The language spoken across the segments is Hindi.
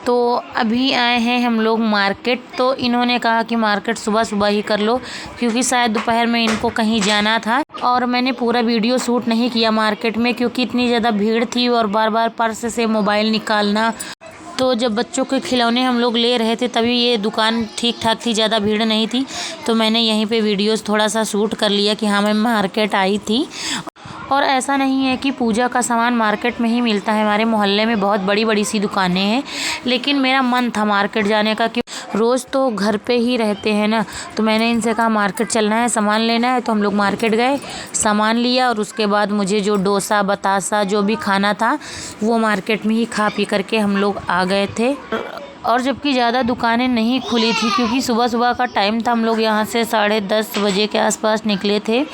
तो अभी आए हैं हम लोग मार्केट। तो इन्होंने कहा कि मार्केट सुबह सुबह ही कर लो, क्योंकि शायद दोपहर में इनको कहीं जाना था। और मैंने पूरा वीडियो शूट नहीं किया मार्केट में, क्योंकि इतनी ज़्यादा भीड़ थी और बार बार पर्स से मोबाइल निकालना। तो जब बच्चों के खिलौने हम लोग ले रहे थे तभी ये दुकान ठीक ठाक थी, ज़्यादा भीड़ नहीं थी। तो मैंने यहीं पे वीडियोस थोड़ा सा शूट कर लिया कि हाँ मैं मार्केट आई थी। और ऐसा नहीं है कि पूजा का सामान मार्केट में ही मिलता है, हमारे मोहल्ले में बहुत बड़ी बड़ी सी दुकानें हैं। लेकिन मेरा मन था मार्केट जाने का, क्योंकि रोज़ तो घर पे ही रहते हैं ना। तो मैंने इनसे कहा मार्केट चलना है, सामान लेना है। तो हम लोग मार्केट गए, सामान लिया और उसके बाद मुझे जो डोसा बतासा जो भी खाना था वो मार्केट में ही खा पी करके हम लोग आ गए थे। और जबकि ज़्यादा दुकानें नहीं खुली थी, क्योंकि सुबह सुबह का टाइम था। हम लोग यहाँ से 10:30 बजे के आसपास निकले थे।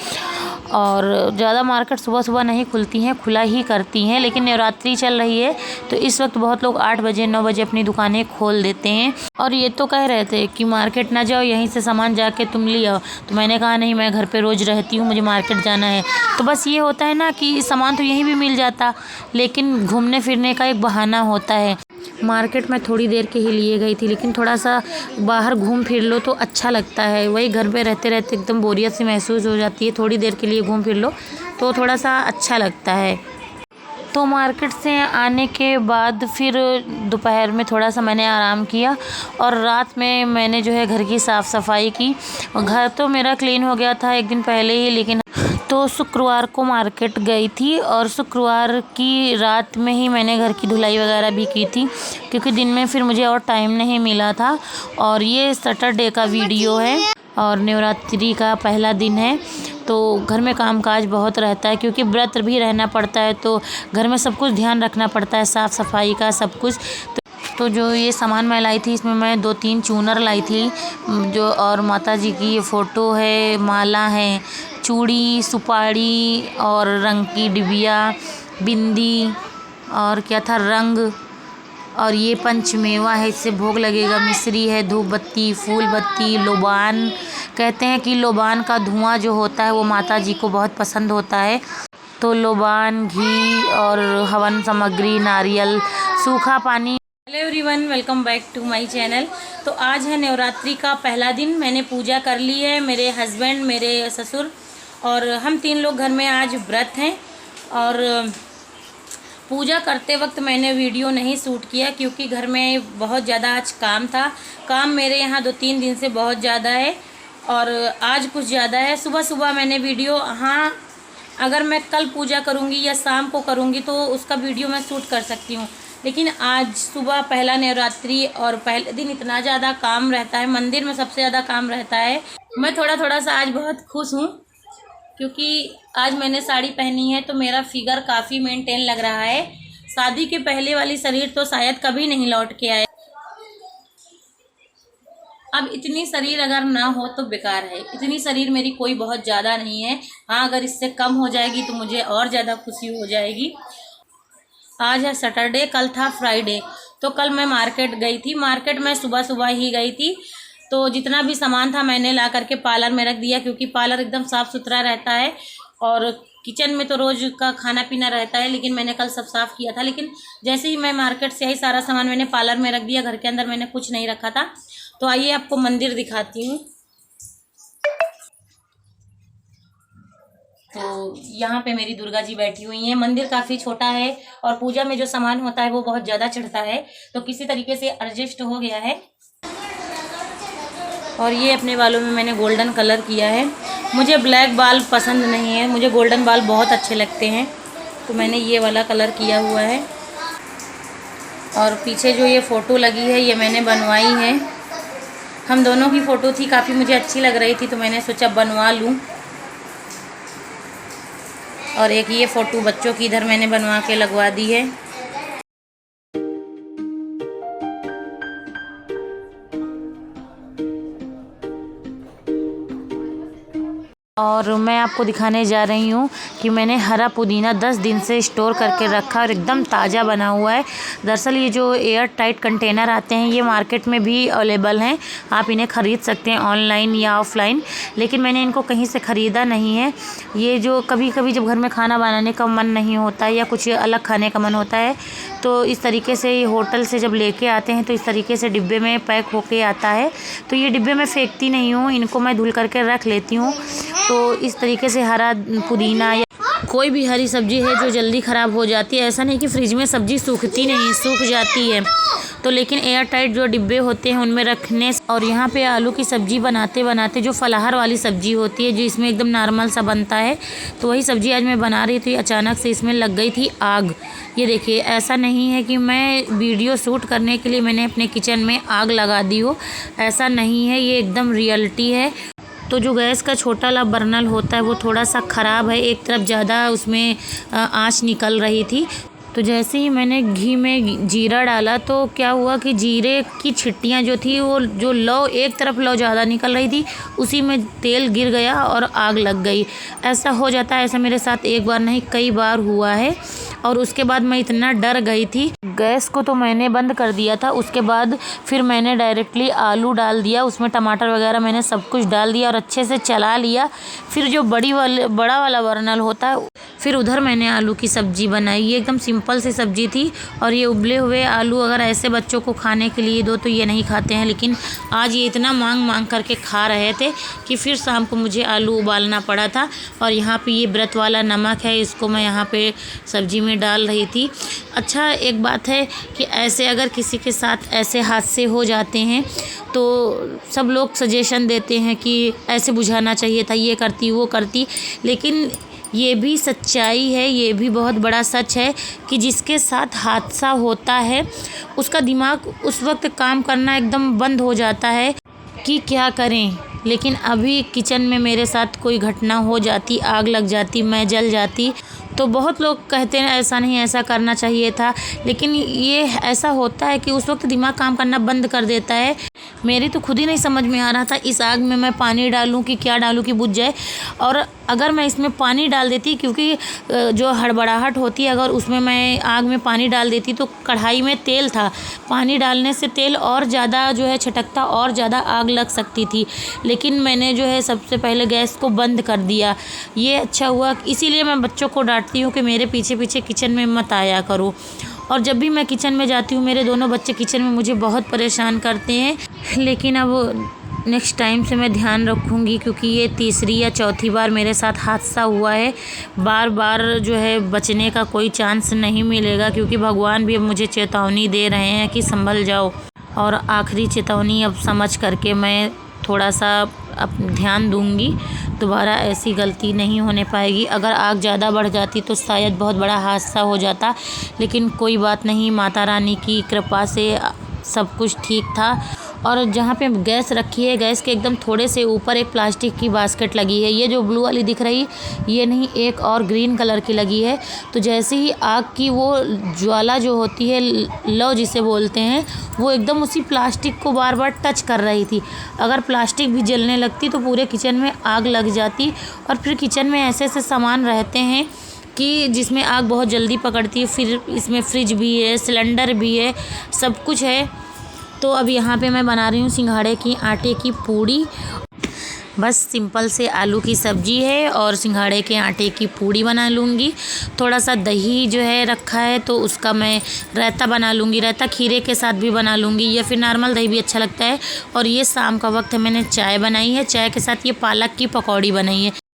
और ज़्यादा मार्केट सुबह सुबह नहीं खुलती हैं, खुला ही करती हैं। लेकिन नवरात्रि चल रही है तो इस वक्त बहुत लोग 8 बजे 9 बजे अपनी दुकानें खोल देते हैं। और ये तो कह रहे थे कि मार्केट ना जाओ, यहीं से सामान जाके तुम ले आओ। तो मैंने कहा नहीं, मैं घर पे रोज़ रहती हूँ, मुझे मार्केट जाना है। तो बस ये होता है ना कि सामान तो यहीं भी मिल जाता, लेकिन घूमने फिरने का एक बहाना होता है। मार्केट में थोड़ी देर के ही लिए गई थी, लेकिन थोड़ा सा बाहर घूम फिर लो तो अच्छा लगता है। वही घर पे रहते रहते एकदम बोरियत सी महसूस हो जाती है, थोड़ी देर के लिए घूम फिर लो तो थोड़ा सा अच्छा लगता है। तो मार्केट से आने के बाद फिर दोपहर में थोड़ा सा मैंने आराम किया और रात में मैंने जो है घर की साफ़ सफाई की। घर तो मेरा क्लीन हो गया था एक दिन पहले ही, लेकिन तो शुक्रवार को मार्केट गई थी और शुक्रवार की रात में ही मैंने घर की धुलाई वगैरह भी की थी, क्योंकि दिन में फिर मुझे और टाइम नहीं मिला था। और ये सैटरडे का वीडियो है और नवरात्रि का पहला दिन है। तो घर में कामकाज बहुत रहता है, क्योंकि व्रत भी रहना पड़ता है, तो घर में सब कुछ ध्यान रखना पड़ता है, साफ़ सफाई का सब कुछ। तो जो ये सामान मैं लाई थी, इसमें मैं 2-3 चूनर लाई थी जो, और माता जी की फ़ोटो है, माला है, चूड़ी, सुपारी और रंग की डिबिया, बिंदी और क्या था रंग। और ये पंचमेवा है, इससे भोग लगेगा। मिश्री है, धूप बत्ती, फूल बत्ती, लोबान। कहते हैं कि लोबान का धुआं जो होता है वो माता जी को बहुत पसंद होता है। तो लोबान, घी और हवन सामग्री, नारियल, सूखा पानी। Hello everyone, welcome back to my channel. तो आज है नवरात्रि का पहला दिन। मैंने पूजा कर ली है, मेरे हस्बैंड, मेरे ससुर और हम 3 लोग घर में आज व्रत हैं। और पूजा करते वक्त मैंने वीडियो नहीं शूट किया, क्योंकि घर में बहुत ज़्यादा आज काम था। काम मेरे यहाँ 2-3 दिन से बहुत ज़्यादा है और आज कुछ ज़्यादा है। सुबह सुबह मैंने वीडियो, हाँ अगर मैं कल पूजा करूँगी या शाम को करूँगी तो उसका वीडियो मैं शूट कर सकती हूँ, लेकिन आज सुबह पहला नवरात्रि और पहले दिन इतना ज़्यादा काम रहता है, मंदिर में सबसे ज़्यादा काम रहता है। मैं थोड़ा सा आज बहुत खुश हूँ, क्योंकि आज मैंने साड़ी पहनी है तो मेरा फिगर काफ़ी मेंटेन लग रहा है। शादी के पहले वाली शरीर तो शायद कभी नहीं लौट के आए। अब इतनी शरीर अगर ना हो तो बेकार है। इतनी शरीर मेरी कोई बहुत ज़्यादा नहीं है। हाँ, अगर इससे कम हो जाएगी तो मुझे और ज़्यादा खुशी हो जाएगी। आज है सैटरडे, कल था फ्राइडे। तो कल मैं मार्केट गई थी। मार्केट में सुबह सुबह ही गई थी, तो जितना भी सामान था मैंने ला करके पार्लर में रख दिया, क्योंकि पार्लर एकदम साफ़ सुथरा रहता है। और किचन में तो रोज़ का खाना पीना रहता है, लेकिन मैंने कल सब साफ़ किया था। लेकिन जैसे ही मैं मार्केट से आई, सारा सामान मैंने पार्लर में रख दिया, घर के अंदर मैंने कुछ नहीं रखा था। तो आइए आपको मंदिर दिखाती हूँ। तो यहाँ पे मेरी दुर्गा जी बैठी हुई हैं। मंदिर काफ़ी छोटा है और पूजा में जो सामान होता है वो बहुत ज़्यादा चढ़ता है, तो किसी तरीके से एडजस्ट हो गया है। और ये अपने बालों में मैंने गोल्डन कलर किया है। मुझे ब्लैक बाल पसंद नहीं है, मुझे गोल्डन बाल बहुत अच्छे लगते हैं, तो मैंने ये वाला कलर किया हुआ है। और पीछे जो ये फ़ोटो लगी है ये मैंने बनवाई है। हम दोनों की फ़ोटो थी, काफ़ी मुझे अच्छी लग रही थी, तो मैंने सोचा बनवा लूँ। और एक ये फ़ोटो बच्चों की इधर मैंने बनवा के लगवा दी है। और मैं आपको दिखाने जा रही हूँ कि मैंने हरा पुदीना 10 दिन से स्टोर करके रखा और एकदम ताज़ा बना हुआ है। दरअसल ये जो एयर टाइट कंटेनर आते हैं ये मार्केट में भी अवेलेबल हैं, आप इन्हें ख़रीद सकते हैं ऑनलाइन या ऑफ़लाइन, लेकिन मैंने इनको कहीं से ख़रीदा नहीं है। ये जो कभी कभी जब घर में खाना बनाने का मन नहीं होता है या कुछ अलग खाने का मन होता है तो इस तरीके से ये होटल से जब लेके आते हैं तो इस तरीके से डिब्बे में पैक होके आता है। तो ये डिब्बे में फेंकती नहीं हूँ, इनको मैं धुल करके रख लेती हूँ। तो इस तरीके से हरा पुदीना या कोई भी हरी सब्जी है जो जल्दी ख़राब हो जाती है, ऐसा नहीं कि फ्रिज में सब्जी सूखती नहीं, सूख जाती है, तो लेकिन एयर टाइट जो डिब्बे होते हैं उनमें रखने। और यहाँ पे आलू की सब्ज़ी बनाते बनाते जो फलाहार वाली सब्ज़ी होती है जो इसमें एकदम नॉर्मल सा बनता है, तो वही सब्ज़ी आज मैं बना रही थी। अचानक से इसमें लग गई थी आग। ये देखिए, ऐसा नहीं है कि मैं वीडियो शूट करने के लिए मैंने अपने किचन में आग लगा दी हो, ऐसा नहीं है, ये एकदम रियलिटी है। तो जो गैस का छोटा वाला बर्नल होता है वो थोड़ा सा ख़राब है, एक तरफ ज़्यादा उसमें आँच निकल रही थी। तो जैसे ही मैंने घी में जीरा डाला तो क्या हुआ कि जीरे की छिट्टियाँ जो थी वो जो लौ एक तरफ लौ ज़्यादा निकल रही थी, उसी में तेल गिर गया और आग लग गई। ऐसा हो जाता है, ऐसा मेरे साथ एक बार नहीं कई बार हुआ है। और उसके बाद मैं इतना डर गई थी, गैस को तो मैंने बंद कर दिया था। उसके बाद फिर मैंने डायरेक्टली आलू डाल दिया, उसमें टमाटर वगैरह मैंने सब कुछ डाल दिया और अच्छे से चला लिया। फिर जो बड़ा वाला बर्नल होता है, फिर उधर मैंने आलू की सब्ज़ी बनाई। ये एकदम सिंपल सी सब्ज़ी थी। और ये उबले हुए आलू अगर ऐसे बच्चों को खाने के लिए दो तो ये नहीं खाते हैं, लेकिन आज ये इतना मांग करके खा रहे थे कि फिर शाम को मुझे आलू उबालना पड़ा था। और यहाँ पे ये व्रत वाला नमक है, इसको मैं यहाँ पे सब्ज़ी में डाल रही थी। अच्छा, एक बात है कि ऐसे अगर किसी के साथ ऐसे हादसे हो जाते हैं तो सब लोग सजेशन देते हैं कि ऐसे बुझाना चाहिए था, ये करती वो करती, लेकिन ये भी सच्चाई है, ये भी बहुत बड़ा सच है कि जिसके साथ हादसा होता है उसका दिमाग उस वक्त काम करना एकदम बंद हो जाता है कि क्या करें। लेकिन अभी किचन में मेरे साथ कोई घटना हो जाती, आग लग जाती, मैं जल जाती, तो बहुत लोग कहते हैं ऐसा नहीं, ऐसा करना चाहिए था, लेकिन ये ऐसा होता है कि उस वक्त दिमाग काम करना बंद कर देता है। मेरी तो खुद ही नहीं समझ में आ रहा था इस आग में मैं पानी डालूं कि क्या डालूं कि बुझ जाए। और अगर मैं इसमें पानी डाल देती, क्योंकि जो हड़बड़ाहट होती है, अगर उसमें मैं आग में पानी डाल देती तो कढ़ाई में तेल था, पानी डालने से तेल और ज़्यादा जो है छटकता, और ज़्यादा आग लग सकती थी। लेकिन मैंने जो है सबसे पहले गैस को बंद कर दिया, ये अच्छा हुआ। इसीलिए मैं बच्चों को डांटती हूँ कि मेरे पीछे पीछे किचन में मत आया करो। और जब भी मैं किचन में जाती हूँ, मेरे दोनों बच्चे किचन में मुझे बहुत परेशान करते हैं, लेकिन अब नेक्स्ट टाइम से मैं ध्यान रखूँगी, क्योंकि ये तीसरी या चौथी बार मेरे साथ हादसा हुआ है। बार बार जो है बचने का कोई चांस नहीं मिलेगा, क्योंकि भगवान भी अब मुझे चेतावनी दे रहे हैं कि संभल जाओ। और आखिरी चेतावनी अब समझ करके मैं थोड़ा सा अब ध्यान दूंगी, दोबारा ऐसी गलती नहीं होने पाएगी। अगर आग ज़्यादा बढ़ जाती तो शायद बहुत बड़ा हादसा हो जाता, लेकिन कोई बात नहीं, माता रानी की कृपा से सब कुछ ठीक था। और जहाँ पे गैस रखी है, गैस के एकदम थोड़े से ऊपर एक प्लास्टिक की बास्केट लगी है। ये जो ब्लू वाली दिख रही, ये नहीं, एक और ग्रीन कलर की लगी है। तो जैसे ही आग की वो ज्वाला जो होती है, लौ जिसे बोलते हैं, वो एकदम उसी प्लास्टिक को बार बार टच कर रही थी। अगर प्लास्टिक भी जलने लगती तो पूरे किचन में आग लग जाती। और फिर किचन में ऐसे ऐसे सामान रहते हैं कि जिसमें आग बहुत जल्दी पकड़ती है। फिर इसमें फ्रिज भी है, सिलेंडर भी है, सब कुछ है। तो अब यहाँ पे मैं बना रही हूँ सिंघाड़े की आटे की पूड़ी। बस सिंपल से आलू की सब्ज़ी है और सिंघाड़े के आटे की पूड़ी बना लूँगी। थोड़ा सा दही जो है रखा है तो उसका मैं रायता बना लूँगी। रायता खीरे के साथ भी बना लूँगी, या फिर नॉर्मल दही भी अच्छा लगता है। और ये शाम का वक्त है, मैंने चाय बनाई है, चाय के साथ ये पालक की पकौड़ी बनाई है।